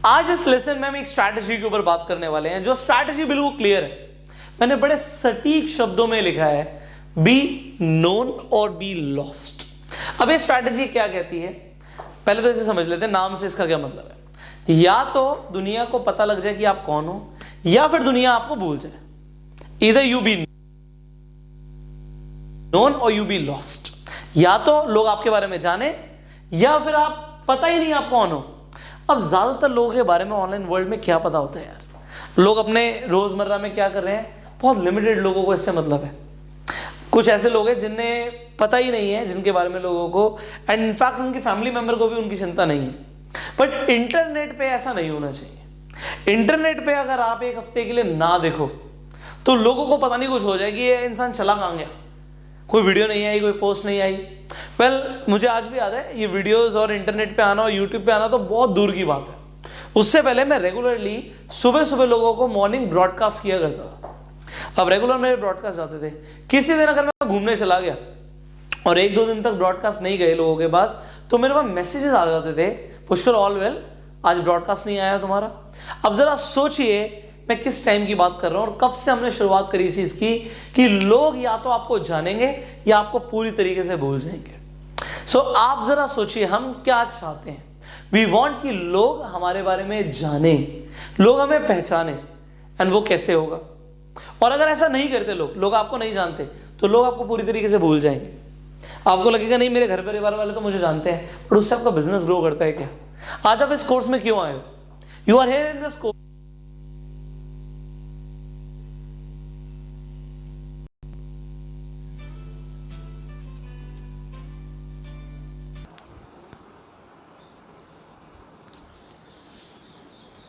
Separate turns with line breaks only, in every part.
आज इस लेसन में हम एक स्ट्रैटेजी के ऊपर बात करने वाले हैं, जो स्ट्रैटेजी बिल्कुल क्लियर है। मैंने बड़े सटीक शब्दों में लिखा है, बी नोन और बी लॉस्ट। अब ये स्ट्रैटेजी क्या कहती है, पहले तो इसे समझ लेते हैं, नाम से इसका क्या मतलब है। या तो दुनिया को पता लग जाए कि आप कौन हो, या फिर दुनिया आपको भूल जाए। इधर यू बी नोन और यू बी लॉस्ट। या तो लोग आपके बारे में जाने, या फिर आप पता ही नहीं आप कौन हो। अब ज्यादातर लोगों के बारे में ऑनलाइन वर्ल्ड में क्या पता होता है यार। लोग अपने रोजमर्रा में क्या कर रहे हैं, बहुत लिमिटेड लोगों को इससे मतलब है। कुछ ऐसे लोग हैं जिन्हें पता ही नहीं है, जिनके बारे में लोगों को, एंड इनफैक्ट उनकी फैमिली मेंबर को भी उनकी चिंता नहीं है। बट इंटरनेट पे ऐसा नहीं होना चाहिए। इंटरनेट पे अगर आप एक हफ्ते के लिए ना देखो तो लोगों को पता नहीं कुछ हो जाए कि ये इंसान चला कहां गया, कोई वीडियो नहीं आई, कोई पोस्ट नहीं आई। मुझे आज भी याद है, ये वीडियोस और इंटरनेट पे आना और यूट्यूब पे आना तो बहुत दूर की बात है। उससे पहले मैं रेगुलरली सुबह सुबह लोगों को मॉर्निंग ब्रॉडकास्ट किया करता था। अब रेगुलर मेरे ब्रॉडकास्ट जाते थे। किसी दिन अगर मैं घूमने चला गया और एक दो दिन तक ब्रॉडकास्ट नहीं गए लोगों के पास, तो मेरे पास मैसेजेस आ जाते थे, पुष्कर ऑल वेल, आज ब्रॉडकास्ट नहीं आया तुम्हारा। अब जरा सोचिए मैं किस टाइम की बात कर रहा हूं और कब से हमने शुरुआत करी इस चीज की, कि लोग या तो आपको जानेंगे या आपको पूरी तरीके से भूल जाएंगे। सो आप जरा सोचिए हम क्या चाहते हैं। वी वॉन्ट कि लोग हमारे बारे में जाने, लोग हमें पहचाने, एंड वो कैसे होगा। और अगर ऐसा नहीं करते लोग आपको नहीं जानते, तो लोग आपको पूरी तरीके से भूल जाएंगे। आपको लगेगा नहीं मेरे घर परिवार वाले तो मुझे जानते हैं, पर उससे आपका बिजनेस ग्रो करता है क्या? आज आप इस कोर्स में क्यों आए हो? You are here in this course.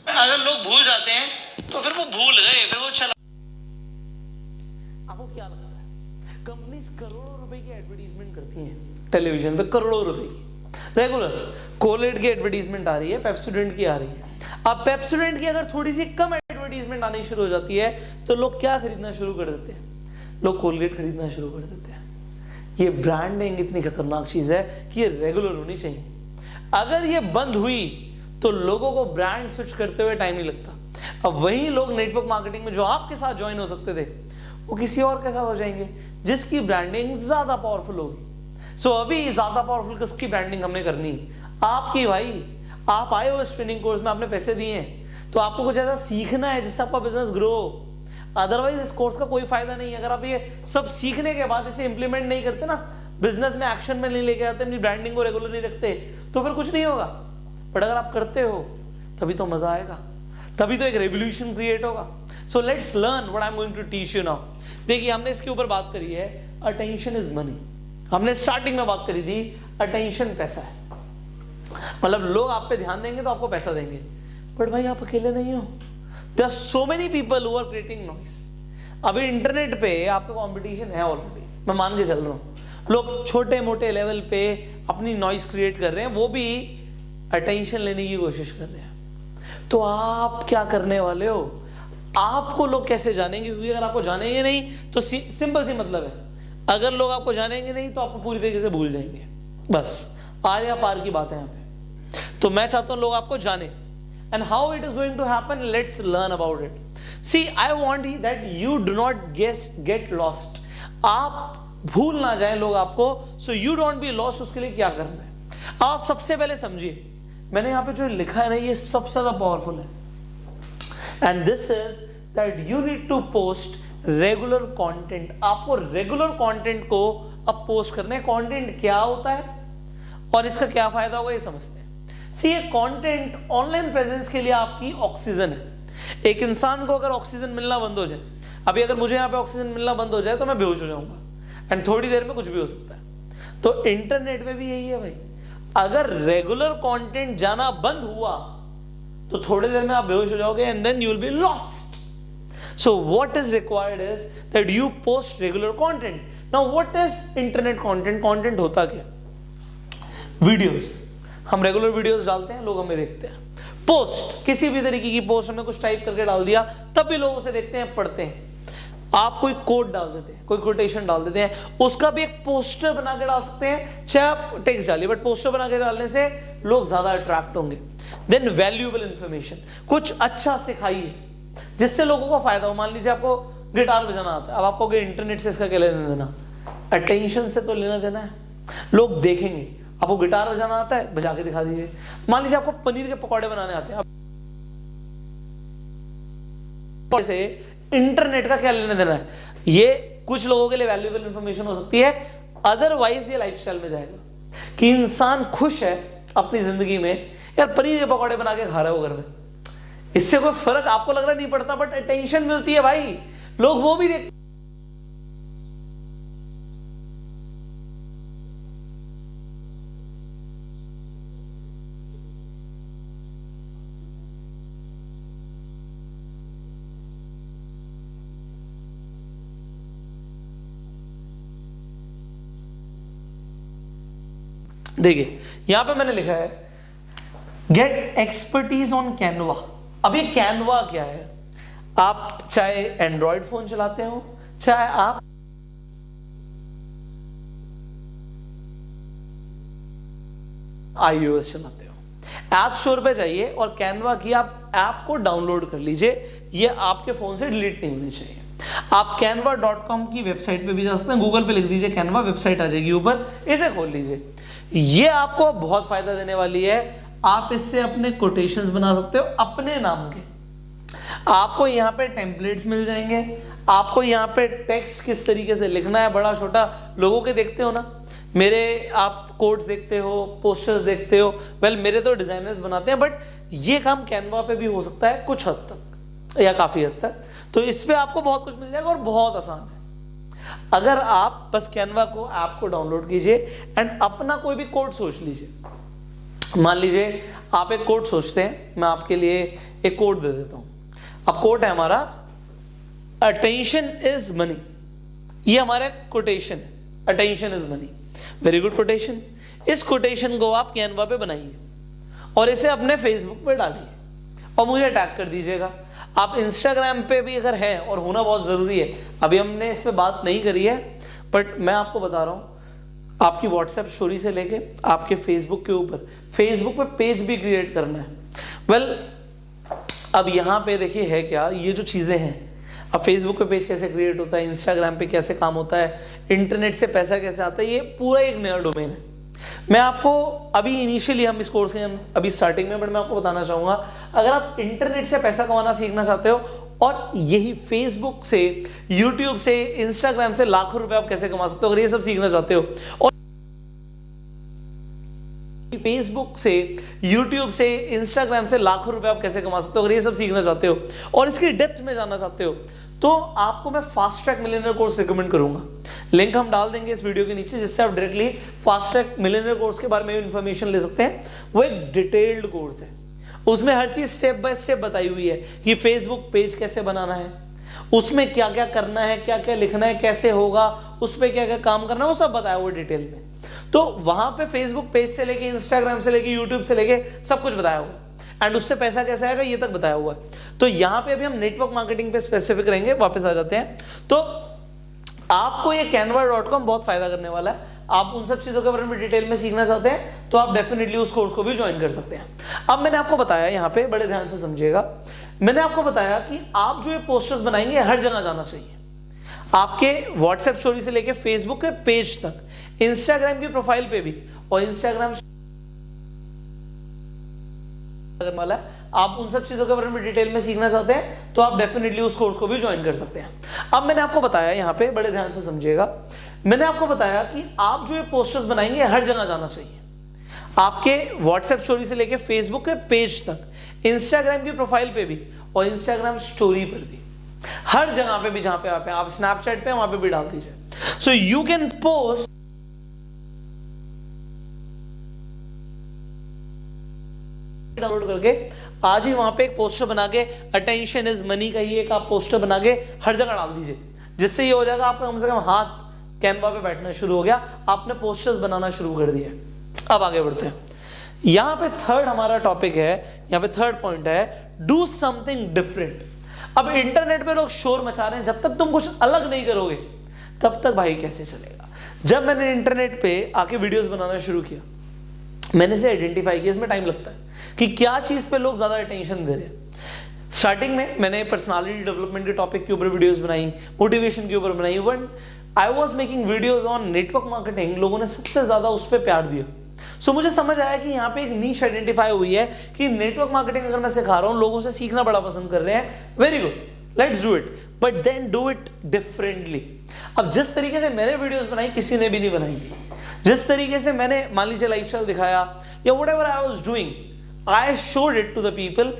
अगर लोग भूल जाते हैं तो फिर वो भूल गए, फिर वो चला। आपको क्या लगता है, कंपनीज करोड़ों रुपए की एडवर्टाइजमेंट करती हैं टेलीविजन पे, करोड़ों रुपए की रेगुलर। कोलगेट की एडवर्टाइजमेंट आ रही है, पेप्सोडेंट की आ रही है। अब पेप्सोडेंट की अगर थोड़ी सी कम एडवर्टाइजमेंट आनी शुरू हो जाती है तो लोग क्या खरीदना शुरू कर देते हैं? लोग कोलगेट खरीदना शुरू कर देते हैं। ये ब्रांडिंग इतनी खतरनाक चीज है कि ये रेगुलर होनी चाहिए। अगर ये बंद हुई तो लोगों को ब्रांड स्विच करते हुए टाइम नहीं लगता। अब वही लोग नेटवर्क मार्केटिंग में जो आपके साथ ज्वाइन हो सकते थे, वो किसी और के साथ हो जाएंगे जिसकी ब्रांडिंग ज्यादा पावरफुल होगी। सो अभी ज्यादा पावरफुल किसकी ब्रांडिंग हमने करनी? आपकी भाई। आप आए हो इस ट्रेनिंग कोर्स में, आपने पैसे दिए हैं, तो आपको कुछ ऐसा सीखना है जिससे आपका बिजनेस ग्रो। अदरवाइज इस कोर्स का कोई फायदा नहीं है। अगर आप ये सब सीखने के बाद इसे इंप्लीमेंट नहीं करते ना, बिजनेस में एक्शन में नहीं लेके आते, अपनी ब्रांडिंग को रेगुलर नहीं रखते, तो फिर कुछ नहीं होगा। बट अगर आप करते हो तभी तो मजा आएगा, तभी तो एक रेवोल्यूशन क्रिएट होगा। So let's learn what I am going to teach you now. देखिए हमने इसके ऊपर बात करी है, अटेंशन इज मनी। हमने स्टार्टिंग में बात करी थी अटेंशन पैसा है, मतलब लोग आप पे ध्यान देंगे तो आपको पैसा देंगे। बट भाई आप अकेले नहीं हो, there are so many people who are creating noise. अभी इंटरनेट पे आपका कंपटीशन है ऑलरेडी, मैं मान के चल रहा हूँ। लोग छोटे मोटे लेवल पे अपनी नॉइस क्रिएट कर रहे हैं, वो भी अटेंशन लेने की कोशिश कर रहे हैं। तो आप क्या करने वाले हो? आपको लोग कैसे जानेंगे? क्योंकि अगर आपको जानेंगे नहीं तो सिंपल सी मतलब है, अगर लोग आपको जानेंगे नहीं तो आपको पूरी तरीके से भूल जाएंगे। बस आर या पार की बात है यहाँ पे। तो मैं चाहता हूं लोग आपको जाने, and how it is going to happen, let's learn about it. See I want that you do not get lost. आप भूल ना जाए लोग आपको, so you don't be lost. उसके लिए क्या करना है, आप सबसे पहले समझिए। मैंने यहाँ पे जो लिखा है ना, ये सबसे ज्यादा पावरफुल है, and this is that you need to post regular content. आपको रेगुलर कंटेंट को अब पोस्ट करना है। कंटेंट क्या होता है और इसका क्या फायदा होगा, ये समझते हैं। सी, ये कंटेंट ऑनलाइन प्रेजेंस के लिए आपकी ऑक्सीजन है। एक इंसान को अगर ऑक्सीजन मिलना बंद हो जाए, अभी अगर मुझे यहाँ पे ऑक्सीजन मिलना बंद हो जाए तो मैं बेहोश हो जाऊंगा, एंड थोड़ी देर में कुछ भी हो सकता है। तो इंटरनेट में भी यही है भाई, अगर रेगुलर कंटेंट जाना बंद हुआ तो थोड़ी देर में आप बेहोश हो जाओगे, and then you will be lost. So what is required is that you post regular content. Now what is internet content? Content होता क्या? वीडियोस। हम रेगुलर वीडियोस डालते हैं, लोग हमें देखते हैं। पोस्ट, किसी भी तरीके की पोस्ट हमने कुछ टाइप करके डाल दिया, तब भी लोग उसे देखते हैं, पढ़ते हैं। आप कोई कोड डाल देते हैं, कोई कोटेशन डाल देते हैं, उसका भी एक पोस्टर बना के डाल सकते हैं, चाहे आप टेक्स्ट डालिए, बट पोस्टर बना के डालने से लोग ज्यादा अट्रैक्ट होंगे। देन वैल्यूएबल इंफॉर्मेशन, कुछ अच्छा सिखाइए जिससे लोगों को फायदा हो। मान लीजिए आपको गिटार बजाना आता है, अब आपको इंटरनेट से इसका क्या लेना देना, अटेंशन से तो लेना देना है, लोग देखेंगे। आपको गिटार बजाना आता है, बजा के दिखा दीजिए। मान लीजिए आपको पनीर के पकौड़े बनाने आते हैं, से इंटरनेट का क्या लेना देना है, ये कुछ लोगों के लिए वैल्यूएबल इंफॉर्मेशन हो सकती है, अदरवाइज ये लाइफस्टाइल में जाएगा कि इंसान खुश है अपनी जिंदगी में, यार पनीर के पकौड़े बना के खा रहे हो घर में, इससे कोई फर्क आपको लग रहा नहीं पड़ता, बट अटेंशन मिलती है भाई, लोग वो भी देखते। देखिए यहां पे मैंने लिखा है गेट एक्सपर्टीज ऑन कैनवा। अब ये कैनवा क्या है, आप चाहे एंड्रॉयड फोन चलाते हो, चाहे आप iOS चलाते हो, ऐप स्टोर पे जाइए और कैनवा की आप ऐप को डाउनलोड कर लीजिए, ये आपके फोन से डिलीट नहीं होनी चाहिए। आप canva.com की वेबसाइट पे भी जा सकते हैं, गूगल पे लिख दीजिए कैनवा, वेबसाइट आ जाएगी ऊपर, इसे खोल लीजिए। ये आपको बहुत फायदा देने वाली है, आप इससे अपने कोटेशंस बना सकते हो अपने नाम के, आपको यहाँ पे टेम्पलेट्स मिल जाएंगे, आपको यहाँ पे टेक्स्ट किस तरीके से लिखना है, बड़ा छोटा, लोगों के देखते हो ना, मेरे आप कोड्स देखते हो, पोस्टर्स देखते हो, वेल मेरे तो डिजाइनर्स बनाते हैं, बट ये काम कैनवा पे भी हो सकता है कुछ हद तक या काफी हद तक, तो इस पे आपको बहुत कुछ मिल जाएगा और बहुत आसान है। अगर आप बस कैनवा को ऐप को डाउनलोड कीजिए एंड अपना कोई भी कोड सोच लीजिए। मान लीजिए आप एक कोड सोचते हैं, मैं आपके लिए एक कोड दे देता हूं। अब कोड है हमारा अटेंशन इज मनी, ये हमारा कोटेशन है, attention is money, very good quotation. इस कोटेशन को आप कैनवा पे बनाइए और इसे अपने फेसबुक पे डालिए और मुझे टैग कर दीजिएगा। आप इंस्टाग्राम पे भी अगर हैं, और होना बहुत जरूरी है, अभी हमने इस पे बात नहीं करी है, बट मैं आपको बता रहा हूं, आपकी व्हाट्सएप स्टोरी से लेके आपके फेसबुक के ऊपर, फेसबुक पे पेज भी क्रिएट करना है। वेल अब यहाँ पे देखिए है क्या, ये जो चीजें हैं, अब फेसबुक पे पेज कैसे क्रिएट होता है, इंस्टाग्राम पे कैसे काम होता है, इंटरनेट से पैसा कैसे आता है, ये पूरा एक नया डोमेन है। मैं आपको अभी इनिशियली हम इस कोर्स के अभी स्टार्टिंग में, बट मैं आपको बताना चाहूंगा, अगर आप इंटरनेट से पैसा कमाना सीखना चाहते हो और यही फेसबुक से, यूट्यूब से, इंस्टाग्राम से लाखों रुपए आप कैसे कमा सकते हो, अगर ये सब सीखना चाहते हो, और फेसबुक से, यूट्यूब से, इंस्टाग्राम से लाखों रुपए आप कैसे कमा सकते हो, अगर ये सब सीखना चाहते हो और इसकी डेप्थ में जानना चाहते हो, तो आपको मैं fast track millionaire course recommend करूंगा। लिंक हम डाल देंगे इस वीडियो के नीचे, जिससे आप directly fast track millionaire course के बारे में इन्फॉर्मेशन ले सकते हैं। वो एक डिटेल्ड कोर्स है, उसमें हर चीज स्टेप बाय स्टेप बताई हुई है कि फेसबुक पेज कैसे बनाना है, उसमें क्या क्या करना है, क्या क्या लिखना है, कैसे होगा, उस पर क्या क्या काम करना है, वो सब बताया हुआ डिटेल में। तो वहां पे फेसबुक पेज से लेके, इंस्टाग्राम से लेके, यूट्यूब से लेके सब कुछ बताया हुआ, एंड उससे पैसा कैसे आएगा ये तक बताया हुआ है। तो यहाँ पे अभी हम नेटवर्क मार्केटिंग पे स्पेसिफिक रहेंगे, वापस आ जाते हैं। तो आपको ये canva.com बहुत फायदा करने वाला है। आप उन सब चीजों के बारे में डिटेल में सीखना चाहते हैं तो आप डेफिनेटली उस कोर्स को भी ज्वाइन कर सकते हैं। अब मैंने आपको बताया, यहाँ पे बड़े ध्यान से समझिएगा, मैंने आपको बताया कि आप जो ये पोस्टर्स बनाएंगे हर जगह जाना चाहिए, आपके व्हाट्सएप स्टोरी से लेके फेसबुक के पेज तक, इंस्टाग्राम की प्रोफाइल पे भी, और इंस्टाग्राम वाला है। आप उन सब चीजों के बारे में डिटेल में सीखना चाहते हैं तो आप डेफिनेटली उस कोर्स को भी ज्वाइन कर सकते हैं। अब मैंने आपको बताया, यहाँ पे बड़े ध्यान से समझिएगा, मैंने आपको बताया कि आप जो ये पोस्टर्स बनाएंगे हर जगह जाना चाहिए, आपके व्हाट्सएप स्टोरी से लेके फेसबुक के पेज तक, इंस्टाग्राम की प्रोफाइल पे भी और इंस्टाग्राम स्टोरी पर भी, हर जगह पे भी जहां पे आप स्नैपचैट पे वहां पे भी डाल दीजिए। So you can post download करके आज ही वहां पे एक पोस्टर बना के, अटेंशन इज मनी का ही एक आप पोस्टर बना के हर जगह डाल दीजिए, जिससे ये हो जाएगा आपका कम से कम हाथ कैनवा पे बैठना शुरू हो गया, आपने पोस्टर्स बनाना शुरू कर दिए। अब आगे बढ़ते हैं, यहाँ पे थर्ड हमारा टॉपिक है, यहाँ पे थर्ड पॉइंट है डू समथिंग डिफरेंट। अब इंटरनेट पे लोग शोर मचा रहे हैं, जब तक तुम कुछ अलग नहीं करोगे तब तक भाई कैसे चलेगा। जब मैंने इंटरनेट पे आके वीडियोस बनाना शुरू किया, मैंने से आइडेंटिफाई किया, इसमें टाइम लगता है कि क्या चीज पे लोग ज्यादा अटेंशन दे रहे हैं। स्टार्टिंग में मैंने पर्सनालिटी डेवलपमेंट के टॉपिक के ऊपर वीडियोस बनाई, मोटिवेशन के ऊपर बनाई। When I was making videos on network marketing, लोगों ने सबसे ज्यादा उस पर प्यार दिया। सो मुझे समझ आया कि यहाँ पे एक नीश आइडेंटिफाई हुई है कि नेटवर्क मार्केटिंग अगर मैं सिखा रहा हूँ, लोगों से सीखना बड़ा पसंद कर रहे हैं, very good, let's do it, but then do it differently. अब जिस तरीके से मैंने वीडियोस बनाई किसी ने भी नहीं बनाई, जिस तरीके से मैंने मान लीजिए लाइफस्टाइल दिखाया या whatever I was doing, I showed it to the people.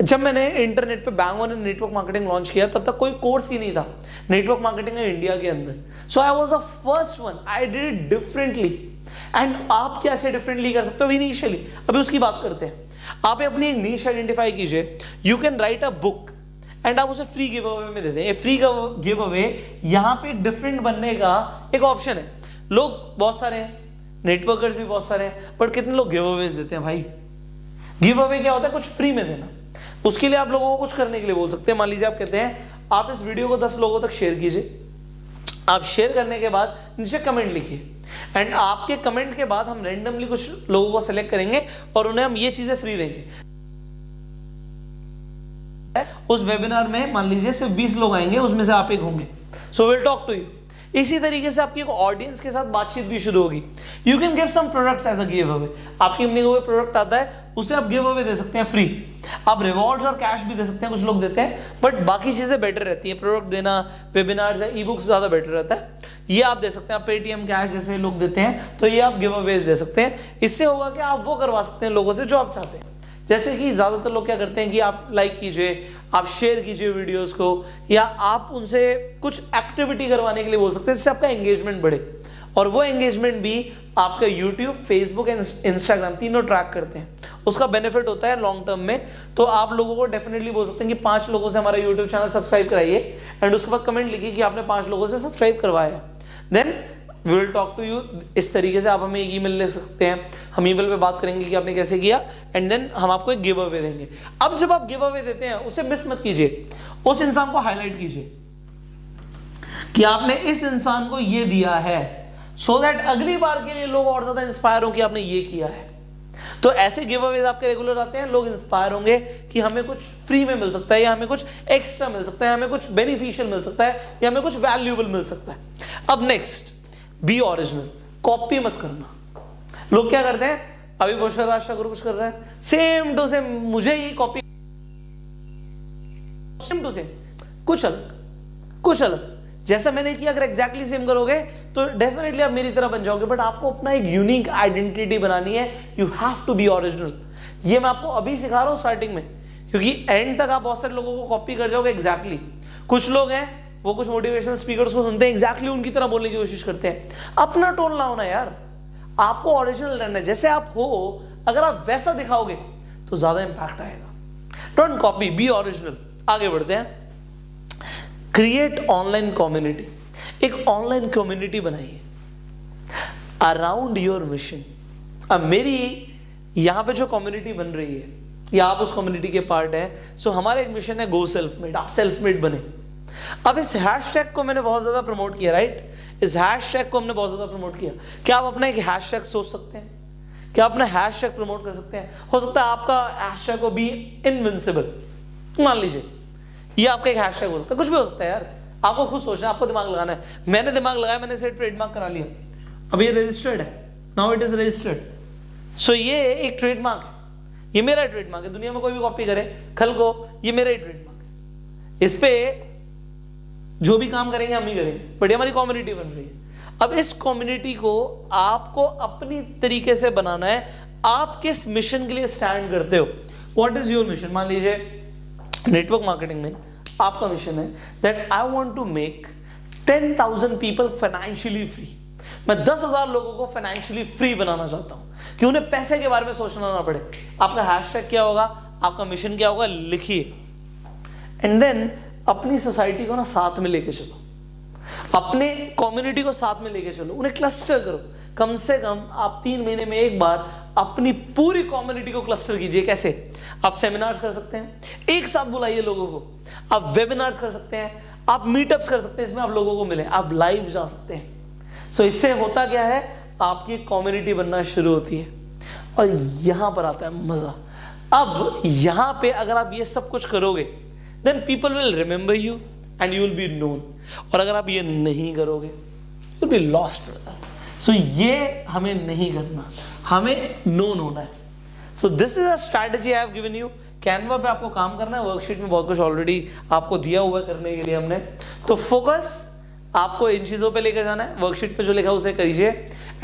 जब मैंने इंटरनेट पे bang on network marketing launch किया तब तक कोई कोर्स ही नहीं था नेटवर्क मार्केटिंग में इंडिया के अंदर। So I was the first one, I did it differently. And आप कैसे डिफरेंटली कर सकते हो इनिशियली, अभी उसकी बात करते हैं। आप अपनी एक नीश आइडेंटिफाई कीजिए। You can write a book and आप उसे फ्री गिव अवे में दे दें। फ्री गिव अवे यहाँ पे डिफरेंट बनने का एक ऑप्शन है। लोग बहुत सारे हैं, नेटवर्कर्स भी बहुत सारे हैं, बट कितने लोग गिव अवेज देते हैं भाई। गिव अवे क्या होता है? कुछ फ्री में देना। उसके लिए आप लोगों को कुछ करने के लिए बोल सकते हैं। मान लीजिए आप कहते हैं आप इस वीडियो को 10 लोगों तक शेयर कीजिए। आप शेयर करने के बाद नीचे कमेंट लिखिए एंड आपके कमेंट के बाद हम रैंडमली कुछ लोगों को सेलेक्ट करेंगे और उन्हें हम ये चीजें फ्री देंगे। उस वेबिनार में मान लीजिए सिर्फ 20 लोग आएंगे, उसमें से आप एक होंगे। So will talk to you. इसी तरीके से आपकी ऑडियंस के साथ बातचीत भी शुरू होगी। You can give some products as a giveaway. आपकी कंपनी को कोई प्रोडक्ट आता है उसे आप गिव अवे दे सकते हैं फ्री। आप रिवॉर्ड्स और कैश भी दे सकते हैं, कुछ लोग देते हैं, बट बाकी चीजें बेटर रहती है। प्रोडक्ट देना, वेबिनार्स या ई बुक्स ज्यादा बेटर रहता है, ये आप दे सकते हैं। आप पेटीएम कैश जैसे लोग देते हैं तो ये आप गिव अवेज दे सकते हैं। इससे होगा कि आप वो करवा सकते हैं लोगों से जो आप चाहते हैं। जैसे कि ज्यादातर लोग क्या करते हैं कि आप लाइक कीजिए, आप शेयर कीजिए वीडियोस को, या आप उनसे कुछ एक्टिविटी करवाने के लिए बोल सकते हैं जिससे आपका एंगेजमेंट बढ़े। और वो एंगेजमेंट भी आपका यूट्यूब, फेसबुक एंड इंस्टाग्राम तीनों ट्रैक करते हैं। उसका बेनिफिट होता है लॉन्ग टर्म में। तो आप लोगों को डेफिनेटली बोल सकते हैं कि 5 लोगों से हमारा यूट्यूब चैनल सब्सक्राइब कराइए एंड उसके बाद कमेंट लिखिए कि आपने 5 लोगों से सब्सक्राइब करवाया। Then we will talk to you. इस तरीके से आप हमें ईमेल लिख सकते हैं, हम ईमेल पे बात करेंगे कि आपने कैसे किया एंड देन हम आपको एक गिव अवे देंगे। अब जब आप गिव अवे देते हैं उसे मिस मत कीजिए, उस इंसान को हाईलाइट कीजिए कि आपने इस इंसान को ये दिया है, सो दैट अगली बार के लिए लोग और ज्यादा इंस्पायर हो कि आपने ये किया है। तो ऐसे गिव अवेज आपके रेगुलर आते हैं, लोग इंस्पायर होंगे कि हमें कुछ फ्री में मिल सकता है, या हमें कुछ एक्स्ट्रा मिल सकता है, हमें कुछ बेनिफिशियल मिल सकता है, या हमें कुछ वैल्यूएबल मिल सकता है। अब नेक्स्ट, बी ओरिजिनल। कॉपी मत करना। लोग क्या करते हैं, अभी बहुत आशा करो कुछ कर रहा है, सेम टू सेम मुझे ही कॉपी, सेम टू सेम, कुछ अलग जैसा मैंने किया। अगर एग्जैक्टली सेम करोगे तो डेफिनेटली आप मेरी तरह बन जाओगे, बट आपको अपना एक यूनिक आइडेंटिटी बनानी है। You have to be original. ये मैं आपको अभी सिखा रहा हूं स्टार्टिंग में, क्योंकि एंड तक आप बहुत सारे लोगों को कॉपी कर जाओगे एग्जैक्टली। कुछ लोग हैं वो कुछ मोटिवेशनल स्पीकर्स को सुनते हैं, एग्जैक्टली उनकी तरह बोलने की कोशिश करते हैं। अपना टोन लाओ ना यार, आपको ओरिजिनल रहना है। जैसे आप हो, अगर आप वैसा दिखाओगे तो ज्यादा इंपैक्ट आएगा। Don't copy, B original. आगे बढ़ते हैं। Create online community. एक ऑनलाइन कम्युनिटी बनाइए अराउंड योर मिशन। अब मेरी यहां पे जो कम्युनिटी बन रही है, या आप उस कम्युनिटी के पार्ट हैं, सो हमारा एक मिशन है गो सेल्फ मेड। आप सेल्फ मेड बने। अब इस हैशटैग को मैंने बहुत ज्यादा प्रमोट किया, राइट? इस हैशटैग को हमने बहुत ज्यादा प्रमोट किया। क्या आप अपना एक हैशटैग सोच सकते हैं? क्या अपना हैशटैग प्रमोट कर सकते हैं? हो सकता है आपका हैशटैग को बी इनविंसिबल, मान लीजिए, ये आपका एक हैशटैग हो सकता है। कुछ भी हो सकता है यार, आपको खुद सोचना है, आपको दिमाग लगाना है। मैंने दिमाग लगाया, मैंने इसे ट्रेडमार्क करा लिया, अब ये रजिस्टर्ड है, नाउ इट इज रजिस्टर्ड। सो ये एक ट्रेडमार्क है, ये मेरा ट्रेडमार्क है। दुनिया में कोई भी कॉपी करे कल को, ये मेरा ही ट्रेडमार्क है। इस पे जो भी काम करेंगे हम ही करेंगे, बट ये हमारी कम्युनिटी बन रही है। अब इस कम्युनिटी को आपको अपनी तरीके से बनाना है। आप किस मिशन के लिए स्टैंड करते हो? What is your mission? मान लीजिए नेटवर्क मार्केटिंग में आपका मिशन है that I want to make 10,000 people financially free. मैं 10,000 लोगों को फाइनेंशियली फ्री बनाना चाहता हूं कि उन्हें पैसे के बारे में सोचना ना पड़े। आपका हैशटैग क्या होगा? आपका मिशन क्या होगा? लिखिए एंड देन अपनी सोसाइटी को ना साथ में लेके चलो। अपने कम्युनिटी को साथ में लेके चलो, उन्हें क्लस्टर करो। कम से कम आप 3 महीने में एक बार अपनी पूरी कम्युनिटी को क्लस्टर कीजिए। कैसे? आप सेमिनार्स कर सकते हैं, एक साथ बुलाइए लोगों को, आप वेबिनार्स कर सकते हैं, आप मीटअप्स कर सकते हैं, इसमें आप लोगों को मिले, आप लाइव जा सकते हैं। सो इससे होता क्या है, आपकी कम्युनिटी बनना शुरू होती है। और यहां पर आता है मजा। अब यहां पे अगर आप ये सब कुछ करोगे, then people will remember you and you will be known. और अगर आप ये नहीं करोगे, you will be lost. So ये हमें नहीं करना, हमें नोन होना है। So this is a strategy I have given you. Canva पे आपको काम करना है, वर्कशीट में बहुत कुछ ऑलरेडी आपको दिया हुआ है करने के लिए हमने। तो फोकस आपको इन चीजों पे लेकर जाना है, वर्कशीट पे जो लिखा है उसे करिए,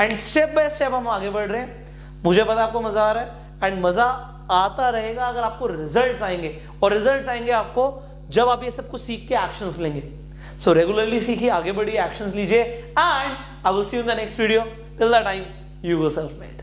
एंड स्टेप बाय स्टेप हम आगे बढ़ रहे हैं। मुझे पता है आपको मजा आ रहा है, एंड मजा आता रहेगा अगर आपको रिजल्ट्स आएंगे। और रिजल्ट्स आएंगे आपको जब आप ये सब कुछ सीख के एक्शंस लेंगे। सो रेगुलरली सीखिए, आगे बढ़िए, एक्शंस लीजिए, and I will see you in the next video. Till that time, you go self made.